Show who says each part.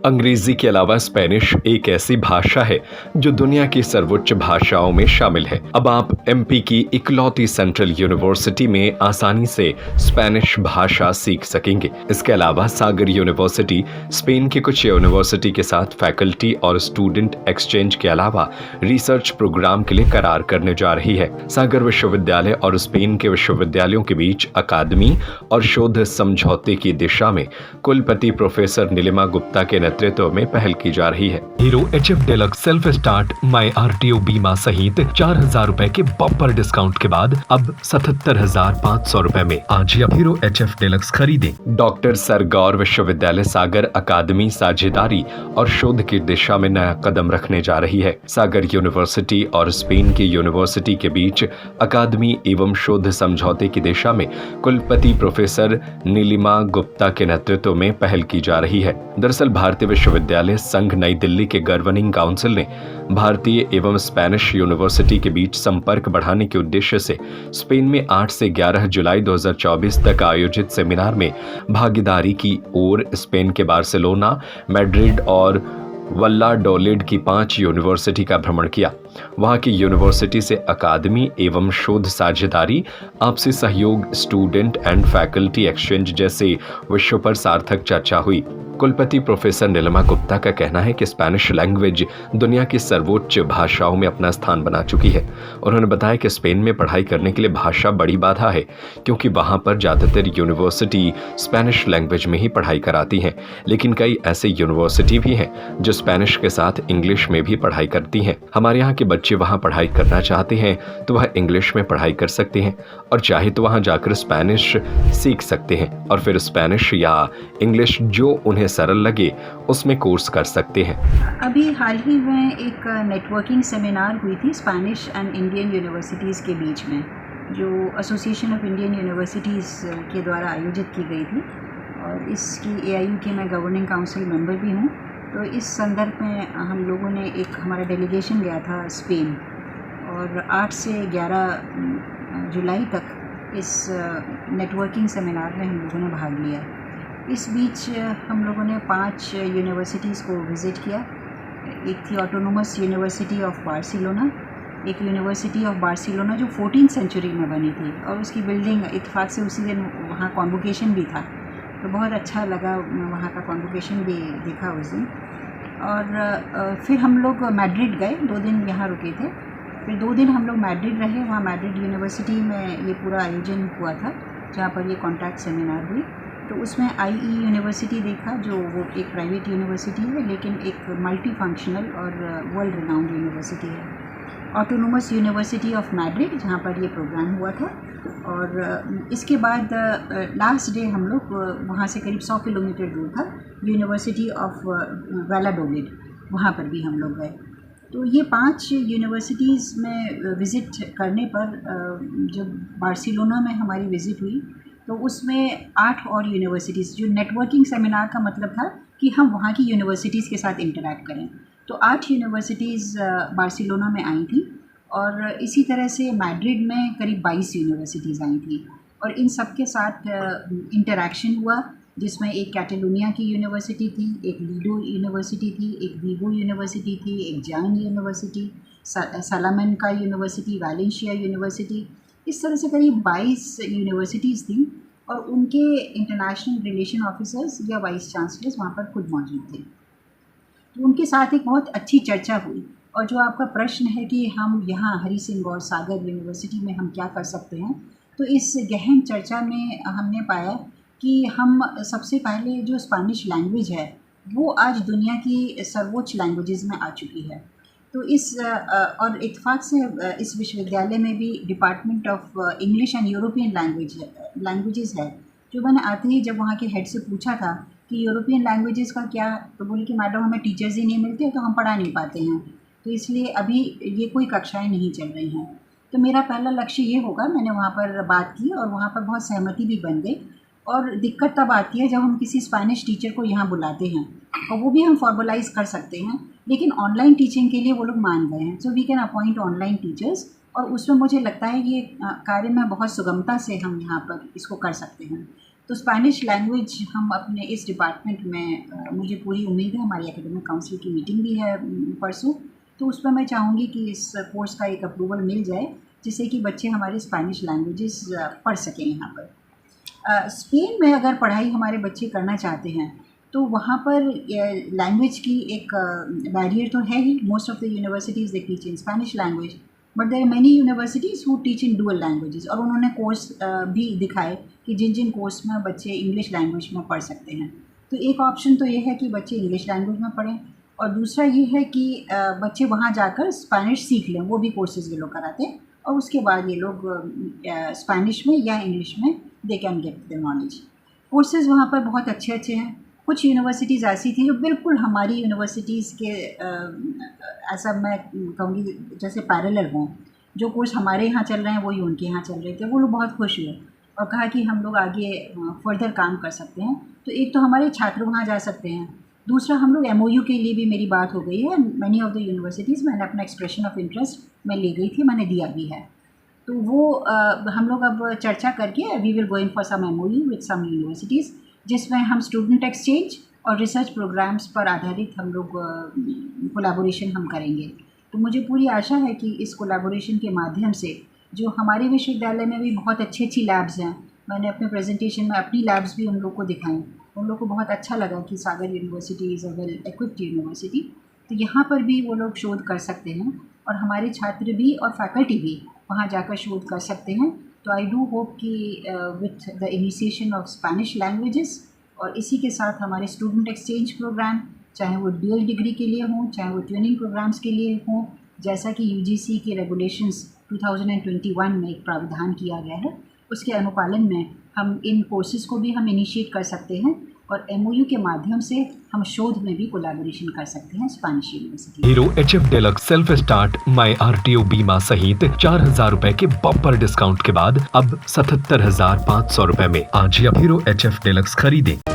Speaker 1: अंग्रेजी के अलावा स्पेनिश एक ऐसी भाषा है जो दुनिया की सर्वोच्च भाषाओं में शामिल है। अब आप एमपी की इकलौती सेंट्रल यूनिवर्सिटी में आसानी से स्पेनिश भाषा सीख सकेंगे। इसके अलावा सागर यूनिवर्सिटी स्पेन की कुछ यूनिवर्सिटी के साथ फैकल्टी और स्टूडेंट एक्सचेंज के अलावा रिसर्च प्रोग्राम के लिए करार करने जा रही है। सागर विश्वविद्यालय और स्पेन के विश्वविद्यालयों के बीच अकादमी और शोध समझौते की दिशा में कुलपति प्रोफेसर नीलिमा गुप्ता के नेतृत्व में पहल की जा रही है।
Speaker 2: Hero HF deluxe self start my RTO बीमा सहित 4,000 रुपए के बम्पर डिस्काउंट के बाद अब 77,500 रुपए में आज ही अब हीरो HF डेलक्स खरीदें।
Speaker 1: डॉक्टर सर गौर विश्वविद्यालय सागर अकादमी साझेदारी और शोध की दिशा में नया कदम रखने जा रही है। सागर यूनिवर्सिटी और स्पेन की यूनिवर्सिटी के बीच अकादमी एवं शोध समझौते की दिशा में कुलपति प्रोफेसर नीलिमा गुप्ता के नेतृत्व में पहल की जा रही है। दरअसल भारतीय विश्वविद्यालय संघ नई दिल्ली के गवर्निंग काउंसिल ने भारतीय एवं स्पेनिश यूनिवर्सिटी के बीच संपर्क बढ़ाने के उद्देश्य से स्पेन में 8 से 11 जुलाई 2024 तक आयोजित सेमिनार में भागीदारी की ओर स्पेन के बार्सिलोना, मैड्रिड और वल्लाडोलिड की 5 यूनिवर्सिटी का भ्रमण किया। वहां की यूनिवर्सिटी से अकादमी एवं शोध साझेदारी, आपसी सहयोग, स्टूडेंट एंड फैकल्टी एक्सचेंज जैसे विषयों पर सार्थक चर्चा हुई। कुलपति प्रोफेसर नीलिमा गुप्ता का कहना है कि स्पेनिश लैंग्वेज दुनिया की सर्वोच्च भाषाओं में अपना स्थान बना चुकी है। उन्होंने बताया कि स्पेन में पढ़ाई करने के लिए भाषा बड़ी बाधा है, क्योंकि वहां पर ज्यादातर यूनिवर्सिटी स्पेनिश लैंग्वेज में ही पढ़ाई कराती हैं, लेकिन कई ऐसे यूनिवर्सिटी भी हैं जो स्पेनिश के साथ इंग्लिश में भी पढ़ाई करती हैं। हमारे यहाँ के बच्चे वहाँ पढ़ाई करना चाहते हैं तो वह इंग्लिश में पढ़ाई कर सकते हैं और चाहे तो वहाँ जाकर स्पेनिश सीख सकते हैं और फिर स्पेनिश या इंग्लिश जो उन्हें सरल लगे उसमें कोर्स कर सकते हैं।
Speaker 3: अभी हाल ही में एक नेटवर्किंग सेमिनार हुई थी स्पेनिश एंड इंडियन यूनिवर्सिटीज़ के बीच में, जो एसोसिएशन ऑफ इंडियन यूनिवर्सिटीज़ के द्वारा आयोजित की गई थी और इसकी AIU की मैं गवर्निंग काउंसिल मेंबर भी हूँ। तो इस संदर्भ में हम लोगों ने हमारा डेलीगेशन गया था स्पेन और 8 से 11 जुलाई तक इस नेटवर्किंग सेमिनार में हम लोगों ने भाग लिया। इस बीच हम लोगों ने 5 यूनिवर्सिटीज़ को विज़िट किया। एक थी ऑटोनोमस यूनिवर्सिटी ऑफ बार्सिलोना, एक यूनिवर्सिटी ऑफ बार्सिलोना जो 14th सेंचुरी में बनी थी और उसकी बिल्डिंग इत्तेफाक से उसी दिन वहाँ कॉन्वोकेशन भी था, तो बहुत अच्छा लगा वहाँ का कॉन्वोकेशन भी देखा उस दिन। और फिर हम लोग मैड्रिड गए, 2 दिन यहाँ रुके थे। फिर 2 दिन हम लोग मैड्रिड रहे। वहाँ मैड्रिड यूनिवर्सिटी में ये पूरा आयोजन हुआ था जहाँ पर ये कॉन्टैक्ट सेमिनार हुई। तो उसमें IE यूनिवर्सिटी देखा, जो वो एक प्राइवेट यूनिवर्सिटी है लेकिन एक मल्टी फंक्शनल और वर्ल्ड रिनाउंड यूनिवर्सिटी है। ऑटोनोमस यूनिवर्सिटी ऑफ मैड्रिड जहाँ पर ये प्रोग्राम हुआ था और इसके बाद लास्ट डे हम लोग वहाँ से करीब 100 किलोमीटर दूर था यूनिवर्सिटी ऑफ वैलाडोलिड, वहाँ पर भी हम लोग गए। तो ये 5 यूनिवर्सिटीज़ में विज़िट करने पर जब बार्सिलोना में हमारी विज़िट हुई तो उसमें 8 और यूनिवर्सिटीज़, जो नेटवर्किंग सेमिनार का मतलब था कि हम वहाँ की यूनिवर्सिटीज़ के साथ इंटरैक्ट करें, तो 8 यूनिवर्सिटीज़ बार्सिलोना में आई थी और इसी तरह से मैड्रिड में करीब 22 यूनिवर्सिटीज़ आई थी और इन सब के साथ इंटरैक्शन हुआ, जिसमें एक कैटालोनिया की यूनिवर्सिटी थी, एक लीडो यूनिवर्सिटी थी, एक वीगो यूनिवर्सिटी थी, एक जाइन यूनिवर्सिटी, सलामैंका यूनिवर्सिटी, वैलेंशिया यूनिवर्सिटी, इस तरह से करीब 22 यूनिवर्सिटीज़ थी और उनके इंटरनेशनल रिलेशन ऑफिसर्स या वाइस चांसलर्स वहाँ पर खुद मौजूद थे। तो उनके साथ एक बहुत अच्छी चर्चा हुई और जो आपका प्रश्न है कि हम यहाँ हरि सिंह और सागर यूनिवर्सिटी में हम क्या कर सकते हैं, तो इस गहन चर्चा में हमने पाया कि हम सबसे पहले जो स्पेनिश लैंग्वेज है वो आज दुनिया की सर्वोच्च लैंग्वेजेस में आ चुकी है। तो इस और इत्तेफाक से इस विश्वविद्यालय में भी department of English and European languages है। जो मैंने आते ही जब वहाँ के हेड से पूछा था कि यूरोपियन लैंग्वेजेस का क्या, तो बोले कि मैडम हमें टीचर्स ही नहीं मिलते तो हम पढ़ा नहीं पाते हैं, तो इसलिए अभी ये कोई कक्षाएं नहीं चल रही हैं। तो मेरा पहला लक्ष्य ये होगा, मैंने वहाँ पर बात की और वहाँ पर बहुत सहमति भी बन गई। और दिक्कत तब आती है जब हम किसी स्पेनिश टीचर को यहाँ बुलाते हैं और वो भी हम फॉर्मलाइज कर सकते हैं, लेकिन ऑनलाइन टीचिंग के लिए वो लोग मान गए हैं। So we can appoint online teachers और उसमें मुझे लगता है ये कार्य में बहुत सुगमता से हम यहाँ पर इसको कर सकते हैं। तो स्पेनिश लैंग्वेज हम अपने इस डिपार्टमेंट में मुझे पूरी उम्मीद है, हमारी एकेडमिक काउंसिल की मीटिंग भी है परसों, तो उसमें मैं चाहूँगी कि इस कोर्स का एक अप्रूवल मिल जाए जिससे कि बच्चे हमारे स्पेनिश लैंग्वेजेस पढ़ सकें यहाँ पर। स्पेन में अगर पढ़ाई हमारे बच्चे करना चाहते हैं तो वहाँ पर लैंग्वेज की एक बैरियर तो है ही। Most of the universities they teach in Spanish language, but there are many universities who teach in dual languages, और उन्होंने कोर्स भी दिखाए कि जिन जिन कोर्स में बच्चे इंग्लिश लैंग्वेज में पढ़ सकते हैं। तो एक ऑप्शन तो ये है कि बच्चे इंग्लिश लैंग्वेज में पढ़ें, और दूसरा ये है कि बच्चे वहाँ जाकर स्पेनिश सीख लें, वो भी कोर्सेज़ ये लोग कराते हैं, और उसके बाद ये लोग स्पेनिश में या इंग्लिश में they can get the knowledge. Courses वहाँ पर बहुत अच्छे अच्छे हैं। कुछ यूनिवर्सिटीज़ ऐसी थी जो बिल्कुल हमारी यूनिवर्सिटीज़ के ऐसा मैं कहूँगी जैसे पैरेलल हों, जो कोर्स हमारे यहाँ चल रहे हैं वही उनके यहाँ चल रहे थे। वो लोग बहुत खुश हुए और कहा कि हम लोग आगे फर्दर काम कर सकते हैं। तो एक तो हमारे छात्र वहाँ जा सकते हैं, दूसरा हम लोग MOU के लिए भी मेरी बात हो गई है। मैनी ऑफ द यूनिवर्सिटीज़ मैंने अपना एक्सप्रेशन ऑफ इंटरेस्ट मैं ले गई थी, मैंने दिया भी है। तो वो हम लोग अब चर्चा करके we will going for some MOU with some universities, जिसमें हम स्टूडेंट एक्सचेंज और रिसर्च प्रोग्राम्स पर आधारित हम लोग कोलैबोरेशन हम करेंगे। तो मुझे पूरी आशा है कि इस कोलैबोरेशन के माध्यम से जो हमारे विश्वविद्यालय में भी बहुत अच्छी अच्छी लैब्स हैं, मैंने अपने प्रेजेंटेशन में अपनी लैब्स भी उन लोग को दिखाई, उन लोग को बहुत अच्छा लगा कि Sagar university is a well equipped university. तो यहाँ पर भी वो लोग शोध कर सकते हैं और हमारे छात्र भी और फैकल्टी भी वहाँ जाकर शोध कर सकते हैं। तो आई डू होप कि with the initiation of Spanish languages और इसी के साथ हमारे स्टूडेंट एक्सचेंज प्रोग्राम, चाहे वो ड्यूअल डिग्री के लिए हों, चाहे वो ट्रेनिंग प्रोग्राम्स के लिए हों, जैसा कि UGC के रेगुलेशंस 2021 में एक प्रावधान किया गया है, उसके अनुपालन में हम इन कोर्सेज़ को भी हम इनिशिएट कर सकते हैं और MOU के माध्यम से हम शोध में भी कोलैबोरेशन कर सकते हैं Spanish university.
Speaker 2: Hero HF deluxe self start my RTO बीमा सहित 4,000 रुपए के बम्पर डिस्काउंट के बाद अब 77,500 रुपए में। आज ही हीरो HF डेलक्स खरीदें।